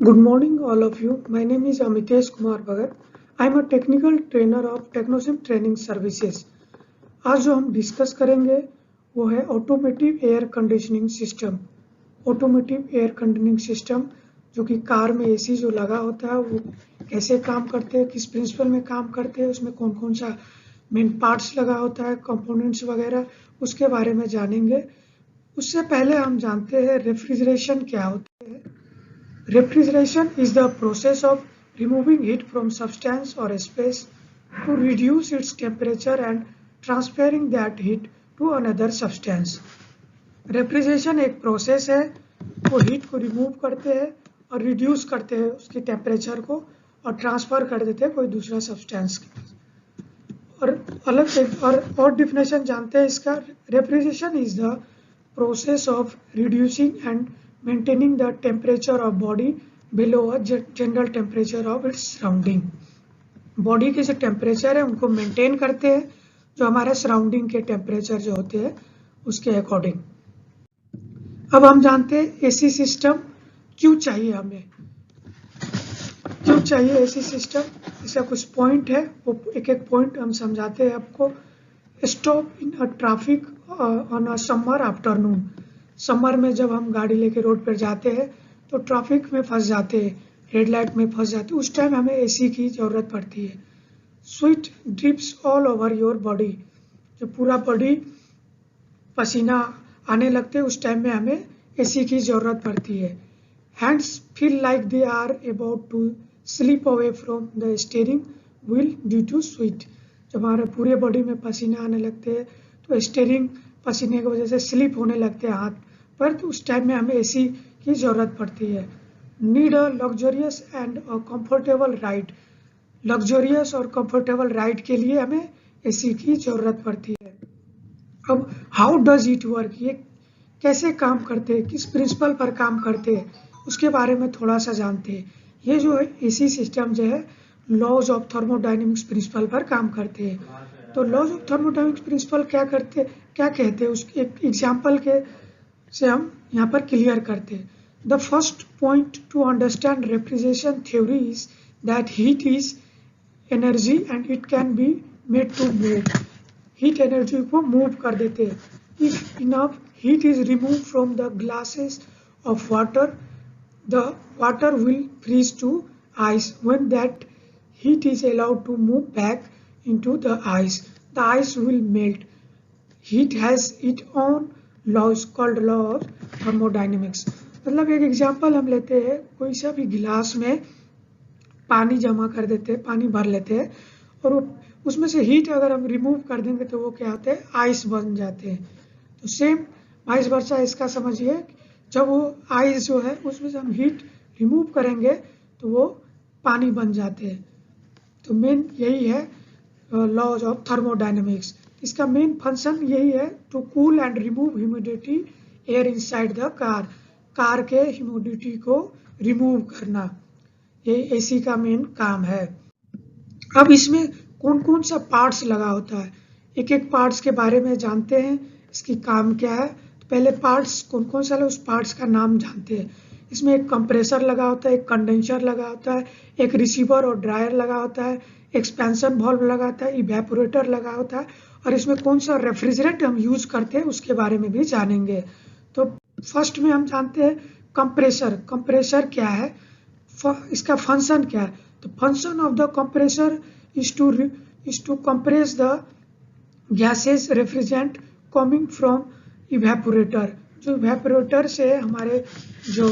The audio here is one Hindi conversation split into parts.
Good morning, all of you. My name is Amitesh Kumar Bhagat. I am a technical trainer of Technosim Training Services. आज जो हम डिस्कस करेंगे वो है automotive air conditioning system. Automotive air conditioning system जो कि कार में एसी जो लगा होता है वो कैसे काम करते हैं, किस प्रिंसिपल में काम करते हैं, उसमें कौन कौन सा मेन पार्ट्स लगा होता है, कंपोनेंट्स वगैरह, उसके बारे में जानेंगे। उससे पहले हम जानते हैं रेफ्रिजरेशन क्या होता है। Refrigeration is the process of removing heat from substance or space to reduce its temperature and transferring that heat to another substance. Refrigeration एक प्रोसेस है, वो हीट को रिमूव करते हैं और रिड्यूस करते हैं उसके टेम्परेचर को और ट्रांसफर कर देते हैं कोई दूसरा सब्सटेंस के पास। और अलग एक और डिफिनेशन जानते हैं इसका। Refrigeration is the process of reducing and maintaining the temperature of body below a general temperature of its surrounding. Body के जो टेम्परेचर है उनको मेंटेन करते हैं जो हमारे सराउंडिंग के टेम्परेचर जो होते हैं उसके अकॉर्डिंग। अब हम जानते हैं एसी सिस्टम क्यों चाहिए, हमें क्यों चाहिए एसी सिस्टम। इसका कुछ पॉइंट है, वो एक एक पॉइंट हम समझाते हैं आपको। Stop in a traffic on a summer afternoon. Summer में जब हम गाड़ी लेके रोड पर जाते हैं तो ट्रैफिक में फंस जाते हैं, हेडलाइट में फंस जाते हैं, उस टाइम हमें एसी की ज़रूरत पड़ती है। Sweat drips all over your body, जो पूरा बॉडी पसीना आने लगते हैं उस टाइम में हमें एसी की ज़रूरत पड़ती है। Hands feel like they are about to slip away from the steering wheel due to sweat. जब हमारे पूरे बॉडी में पसीना आने लगते हैं तो स्टीयरिंग पसीने की वजह से स्लिप होने लगते हैं हाथ पर, तो उस टाइम में हमें एसी की ज़रूरत पड़ती है। Need a luxurious and comfortable ride. Luxurious और कंफर्टेबल राइड के लिए हमें एसी की ज़रूरत पड़ती है। अब हाउ डज इट वर्क, ये कैसे काम करते हैं, किस प्रिंसिपल पर काम करते हैं, उसके बारे में थोड़ा सा जानते हैं। ये जो है एसी सिस्टम जो है लॉज ऑफ थर्मोडायनेमिक्स प्रिंसिपल पर काम करते हैं। तो लॉज ऑफ थर्मोडायनेमिक्स प्रिंसिपल क्या कहते हैं उसके एक एग्जाम्पल के से हम यहाँ पर क्लियर करते हैं। The first point to understand refrigeration theory is that heat is energy and it can be made to move. Heat energy को मूव कर देते हैं। If enough heat is remove from the glasses of water, the water will freeze to ice. When that heat is allowed to move back into the ice, the ice will melt. Heat has its own laws called law of thermodynamics. मतलब एक एग्जांपल हम लेते हैं, कोई सा भी गिलास में पानी जमा कर देते हैं, पानी भर लेते हैं और उसमें से हीट अगर हम रिमूव कर देंगे तो वो क्या होते हैं, आइस बन जाते हैं। तो सेम वाइस वर्सा इसका समझिए, जब वो आइस जो है उसमें से हम हीट रिमूव करेंगे तो वो पानी बन जाते हैं। तो मेन यही है लॉज ऑफ थर्मोडायनेमिक्स। इसका मेन फंक्शन यही है, to cool and remove humidity air inside the car. Car के ह्यूमिडिटी को रिमूव करना, ये एसी का मेन काम है। अब इसमें कौन कौन सा पार्ट्स लगा होता है, एक एक पार्ट्स के बारे में जानते हैं, इसकी काम क्या है। तो पहले पार्ट्स कौन कौन सा है उस पार्ट्स का नाम जानते हैं। इसमें एक कंप्रेसर लगा होता है, एक कंडेंसर लगा होता है, एक रिसीवर और ड्रायर लगा होता है, एक्सपेंशन वाल्व लगा होता है, इवेपोरेटर लगा होता है, और इसमें कौन सा रेफ्रिजरेंट हम यूज करते हैं उसके बारे में भी जानेंगे। तो फर्स्ट में हम जानते हैं कंप्रेसर। कंप्रेसर क्या है, इसका फंक्शन क्या है। तो function of the compressor is to compress the gases refrigerant coming from evaporator. जो इवेपोरेटर से हमारे जो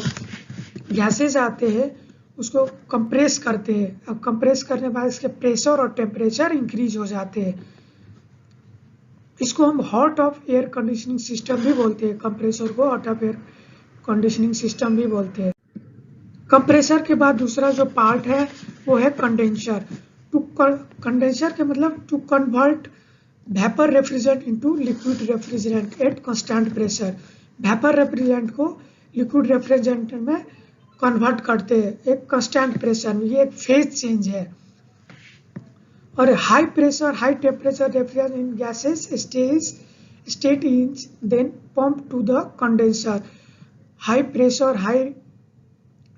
गैसेज आते हैं उसको कंप्रेस करते हैं। अब कंप्रेस करने के बाद इसके प्रेशर और टेम्परेचर इंक्रीज हो जाते हैं। इसको हम hot of air conditioning system भी बोलते हैं, कंप्रेसर को hot of air conditioning system भी बोलते हैं। कंप्रेसर के बाद दूसरा जो पार्ट है वो है कंडेंसर। कंडेंसर के मतलब to convert vapour refrigerant into liquid refrigerant at constant pressure. Vapour refrigerant को लिक्विड रेफ्रिजरेंट में कन्वर्ट करते हैं एक कांस्टेंट प्रेशर में, ये एक फेज चेंज है। और high pressure high temperature refrigerant in gases state is then pump to the condenser. High pressure high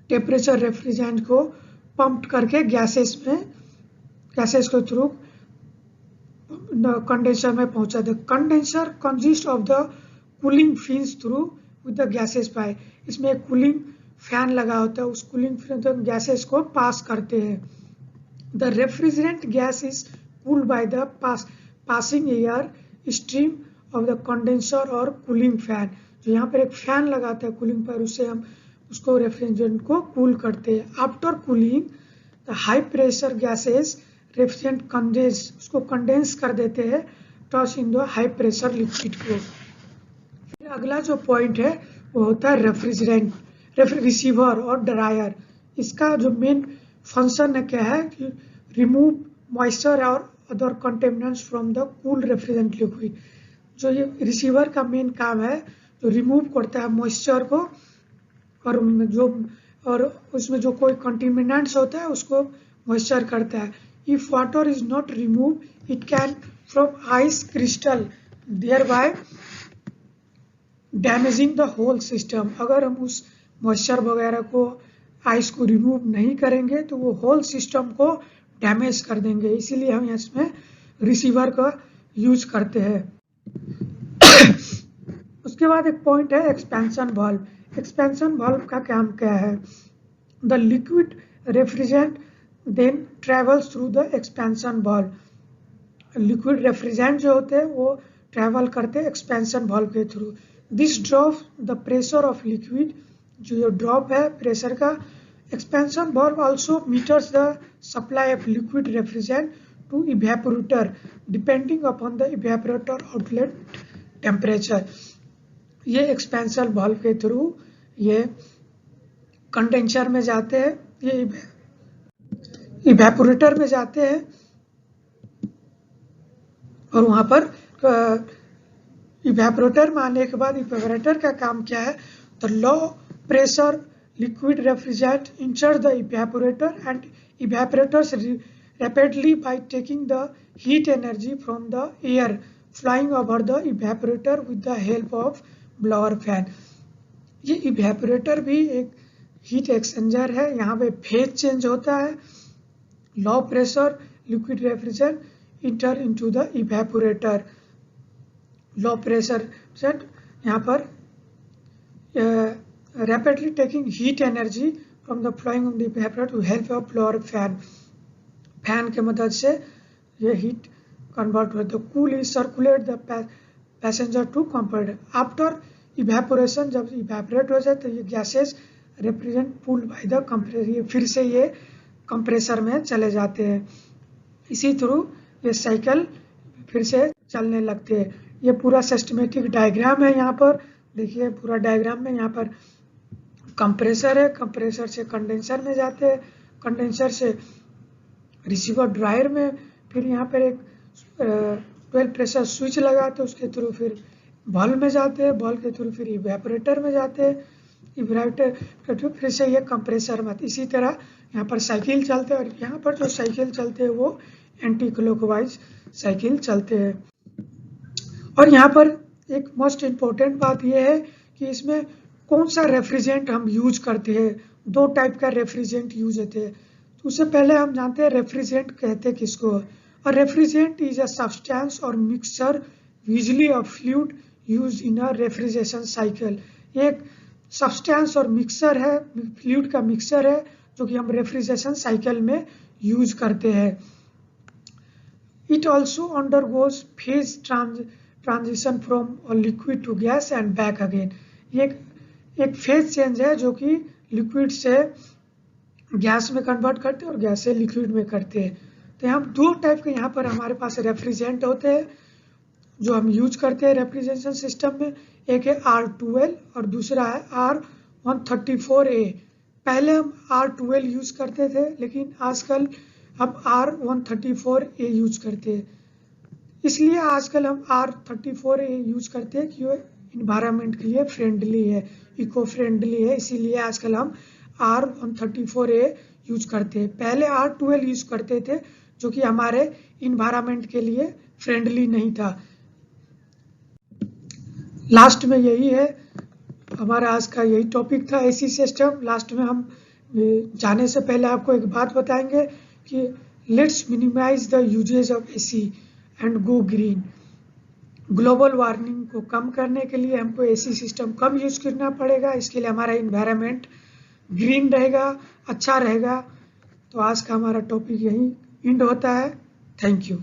temperature refrigerant को पंप करके गैसेस के थ्रू कंडेंसर में पहुंचा दे। Condenser consist of the cooling fins through with the gases pipe. इसमें एक कूलिंग फैन लगा होता है, उस कूलिंग फैन गैसेस को पास करते हैं। The refrigerant gas is cooled by the passing air stream of the condenser और कूलिंग फैन। जो यहाँ पर एक फैन लगाता है कूलिंग पर, उससे हम उसको रेफ्रिजरेंट को कूल करते हैं। After cooling the high pressure gases refrigerant condense, उसको कंडेंस कर देते हैं toss in the high pressure liquid को। फिर अगला जो पॉइंट है वो होता है रिसीवर और ड्रायर। इसका जो मेन फंक्शन है क्या है कि रिमूव मॉइस्चर और other contaminants from the cool refrigerant liquid. जो ये रिसीवर का मेन काम है, जो रिमूव करता है मॉइस्चर को और उसमें जो कोई कंटेमिनेंट्स होता है उसको मॉइस्चर करता है। If water is not remove it can from ice crystal thereby damaging the whole system. अगर हम उस मॉइस्चर वगैरह को आइस को रिमूव नहीं करेंगे तो वो होल सिस्टम को डैमेज कर देंगे, इसीलिए हम इसमें रिसीवर का यूज करते हैं। उसके बाद एक पॉइंट है एक्सपेंशन वाल्व। एक्सपेंशन वाल्व का काम क्या है? The liquid refrigerant then travels through the expansion valve. Liquid refrigerant जो होते हैं वो ट्रेवल करते हैं एक्सपेंशन वाल्व के through. This drop the pressure of liquid, जो ड्रॉप है प्रेशर का। Expansion valve also meters the supply of liquid refrigerant to evaporator depending upon the evaporator outlet temperature. ये एक्सपेंशन वाल्व के थ्रू ये कंडेंसर में जाते हैं, ये इवेपोरेटर में जाते हैं और वहां पर इवेपोरेटर में आने के बाद इवेपोरेटर का काम क्या है? The low pressure liquid refrigerant enter the evaporator and evaporators rapidly by taking the heat energy from the air flying over the evaporator with the help of blower fan। ये इवेपोरेटर भी एक हीट एक्सचेंजर है, यहाँ पे फेज चेंज होता है। Low pressure liquid refrigerant enter into the evaporator. Low pressure यहाँ पर rapidly taking heat energy from the flowing of the evaporator with help of blower fan. Fan के मदद से ये हीट कन्वर्ट होता है। Cool is circulate the passenger to compressor. After evaporation, जब इवेपोरेट हो जाए तो ये gases represent pulled by the compressor, ये फिर से ये कंप्रेसर में चले जाते हैं। इसी थ्रू ये साइकिल फिर से चलने लगते हैं। ये पूरा सिस्टमेटिक डायग्राम है। यहाँ पर देखिए पूरा डायग्राम में यहाँ पर कंप्रेसर है, कंप्रेसर से कंडेंसर में जाते हैं, कंडेंसर से रिसीवर ड्रायर में, फिर यहाँ पर एक 12 प्रेशर स्विच लगाते हैं, उसके थ्रू फिर बल्ब में जाते हैं, बल्ब के थ्रू फिर इवेपोरेटर में जाते हैं, इवेपोरेटर फिर से ये कंप्रेसर में। इसी तरह यहाँ पर साइकिल चलते हैं और यहाँ पर जो साइकिल चलते हैं वो एंटी क्लॉकवाइज साइकिल चलते हैं। और यहाँ पर एक मोस्ट इम्पोर्टेंट बात यह है कि इसमें कौन सा रेफ्रिजरेंट हम यूज करते हैं। दो टाइप का रेफ्रिजरेंट यूज होते हैं। उससे पहले हम जानते हैं रेफ्रिजरेंट कहते हैं किसको। और रेफ्रिजरेंट इज अ सब्सटेंस और mixture usually of fluid use in a refrigeration cycle. एक सब्सटेंस और मिक्सर है, फ्लूइड का मिक्सर है जो कि हम रेफ्रिजरेशन साइकिल में यूज करते हैं। It also undergoes phase transition from liquid to gas and back again. ये एक फेज चेंज है जो कि लिक्विड से गैस में कन्वर्ट करते हैं और गैस से लिक्विड में करते हैं। तो यहाँ दो टाइप के यहाँ पर हमारे पास रेफ्रिजरेंट होते हैं जो हम यूज करते हैं रेफ्रिजरेशन सिस्टम में। एक है R12 और दूसरा है R134A। पहले हम R12 यूज करते थे, लेकिन आजकल हम R134A यूज करते हैं। इसलिए आजकल हम R34A यूज करते हैं कि वो इन्वायरमेंट के लिए फ्रेंडली है, इको फ्रेंडली है, इसीलिए आजकल हम R134A यूज करते हैं। पहले R12 यूज करते थे जो कि हमारे इन्वायरमेंट के लिए फ्रेंडली नहीं था। लास्ट में यही है, हमारा आज का यही टॉपिक था एसी सिस्टम। लास्ट में हम जाने से पहले आपको एक बात बताएंगे कि let's minimise the usages of AC and go green. Global warming को कम करने के लिए हमको एसी सिस्टम कम यूज करना पड़ेगा, इसके लिए हमारा इन्वायरमेंट ग्रीन रहेगा, अच्छा रहेगा। तो आज का हमारा टॉपिक यहीं एंड होता है। Thank you.